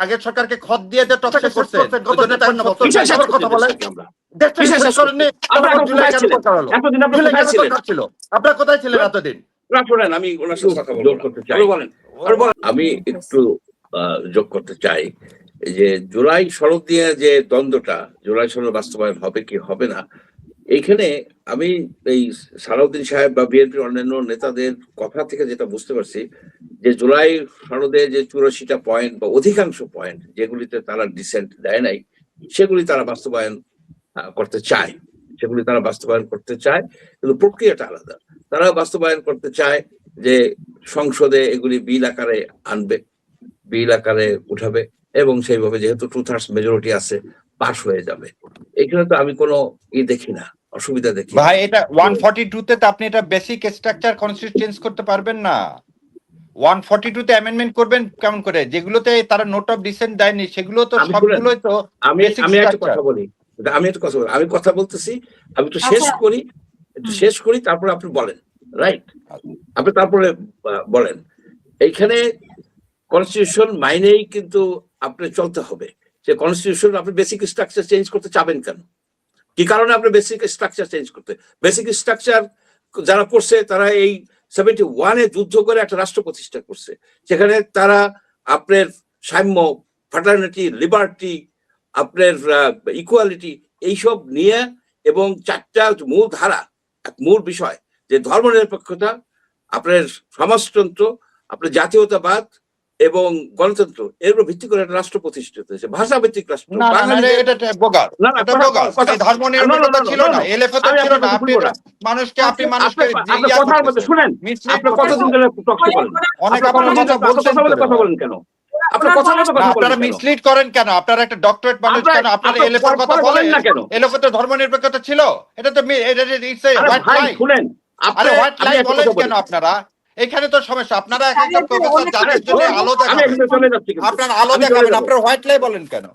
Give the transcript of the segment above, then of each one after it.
আগের সরকারকে খত দিয়ে যে টকশো করছেন কথা বলেন আপনারা কোথায় ছিলেন এতদিন? আমি ওনার সাথে কথা বলতে চাই। আমি একটু যোগ করতে চাই যে জুলাই সনদ নিয়ে যে দ্বন্দ্বটা, জুলাই সনদ বাস্তবায়ন হবে কি হবে না, এইখানে আমি এই সালাউদ্দিন সাহেব বা বিএনপির অন্যান্য নেতাদের কথা থেকে যেটা বুঝতে পারছি যে জুলাই সনদে যে 84টা পয়েন্ট বা অধিকাংশ পয়েন্ট যেগুলিতে তারা ডিসেন্ট দেয় নাই, সেগুলি তারা বাস্তবায়ন করতে চায়, কিন্তু প্রক্রিয়াটা আলাদা। তারা বাস্তবায়ন করতে চায় যে সংসদে এগুলি বিল আকারে আনবে, বিল আকারে উঠাবে এবং সেইভাবে যেহেতু 2/3 মেজরিটি আছে পাস হয়ে যাবে। এখানে তো আমি কোনো দেখি না, অসুবিধা দেখি ভাই। এটা 142 তে আপনি এটা বেসিক স্ট্রাকচার কনস্টিটিউশন চেঞ্জ করতে পারবেন না। 142 তে অ্যামেন্ডমেন্ট করবেন কেমন করে? যেগুলোতে তারা নোট অফ ডিসেন্ট দেয়নি সেগুলো তো সবগুলোই তো আমি একটা কথা বলি, আমি কথা বলতেছি, আমি একটু শেষ করি তারপরে আপনি বলেন, রাইট? আপনি তারপরে বলেন। এইখানে কনস্টিটিউশন মাইনেই কিন্তু আপনি চলতে হবে। যে কনস্টিটিউশন আপনি বেসিক স্ট্রাকচার চেঞ্জ করতে চাবেন কেন? কি কারণে আপনি বেসিক স্ট্রাকচার চেঞ্জ করতে? বেসিক স্ট্রাকচার যারা করছে তারা এই 71-এ যুদ্ধ করে একটা রাষ্ট্র প্রতিষ্ঠা করছে, সেখানে তারা আপনার সাম্য, ফ্র্যাটার্নিটি, লিবার্টি, আপনার ইকুয়ালিটি এইসব নিয়ে এবং 4টা মূল ধারা, মূল বিষয় যে ধর্মনিরপেক্ষতা, আপনার সমাজতন্ত্র, আপনার জাতীয়তাবাদ এবং গণতন্ত্র, এর উপর ভিত্তি করে একটা রাষ্ট্র প্রতিষ্ঠিত হয়েছে, ভাষা ভিত্তিক রাষ্ট্র। কথা বলেন কেন? আপনারা মিসলিড করেন কেন? আপনারা একটা ডক্টরেট মানুষ কেন? আপনারা এলএফের কথা বলেন না কেন? এলএফে তো ধর্মনিরপেক্ষতা ছিল, এটা তো হোয়াইট লাই বলেন কেন আপনারা? এখানে তো সমস্যা। আপনারা একটা প্রফেসর জাতির জন্য আলো দেখাবেন, আপনারা আলো দেখাবেন, আপনারা হোয়াইট লাই বলেন কেন?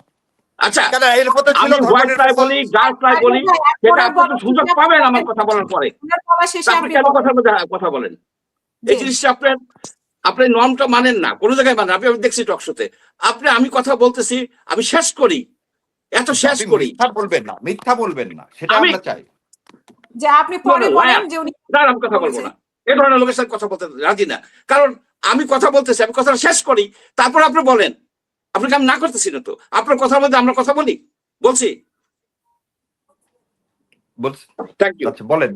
আচ্ছা, আমি হোয়াইট লাই বলি, ডার্ক লাই বলি, সেটা আপনি সুযোগ পাবেন আমার কথা বলার পরে। আপনি কেন কথা বলেন? এই জিনিসটা আপনি নর্মটা মানেন না, কোনো জায়গায় মানেন। আমি দেখছি টকশোতে আমি কথা বলতেছি, আমি শেষ করি, শেষ করি। মিথ্যা বলবেন না, সেটা আমরা চাই। যে আপনি পরে বলেন যে উনি আমি কথা বলবো না, এই ধরনের লোকের সাথে কথা বলতে রাজি না। কারণ আমি কথা বলতেছি, আমি কথাটা শেষ করি, তারপর আপনি বলেন। আপনাকে আমি না করতেছি না তো, আপনার কথার মধ্যে আমরা কথা বলছি। বলেন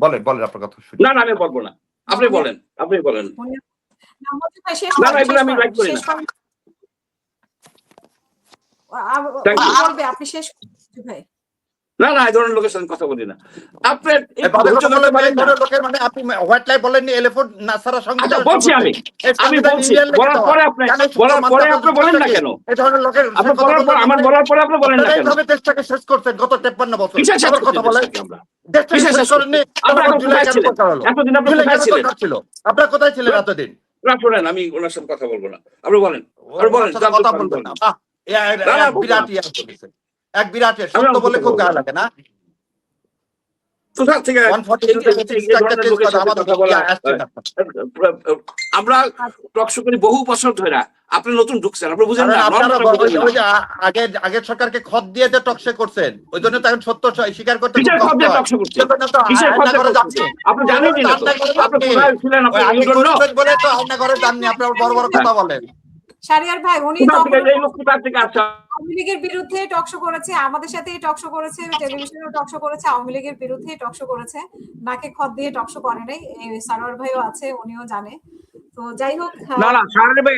আপনার কথা। না, আমি বলবো না, আপনি বলেন। আপনি শেষ ভাই। না, এই ধরনের লোকের সাথে কথা বলি না। আপনার মানে আপনি হোয়াইট লাই বলেননি, এলিফ্যান্ট নাসারা সংবিধান বলছি আমি বলছি, বলার পরে আপনি বলেন না কেন? এই ধরনের লোকের আমার বলার পরে আপনি বলেন না কেন? এইভাবে দেশটাকে শেষ করতেন গত 53 বছর। কথা বলেন আমরা দেশটাকে শেষ করেননি। এতদিন আপনি কোথায় ছিলেন? আপনারা কোথায় ছিলেন এতদিন? শুনেন, আমি ওনার সাথে কথা বলবো না, আপনি বলেন। কথা বলবেন না। এক বিরাট সত্য বলে খুব গায়ে লাগে না? আমরা টকশো করি বহু বছর ধরে, আপনি নতুন ঢুকছেন, আপনি বুঝেন না। আগের সরকারকে খত দিয়ে যে টকশো করছেন, ওই জন্য তো এখন সত্য স্বীকার করতে আপনি জানেন বলে তো আয়না ঘরে যাননি, আপনার বড় বড় কথা বলেন। শাহরিয়ার ভাই, উনি আওয়ামী লীগের বিরুদ্ধে টকশো করেছে, আমাদের সাথেই টকশো করেছে, টেলিভিশনেও টকশো করেছে, আওয়ামী লীগের বিরুদ্ধে টকশো করেছে, নাকে খত দিয়ে টকশো করে নাই। সারোয়ার ভাইও আছে, উনিও জানে। তো যাই হোক, শাহরিয়ার ভাই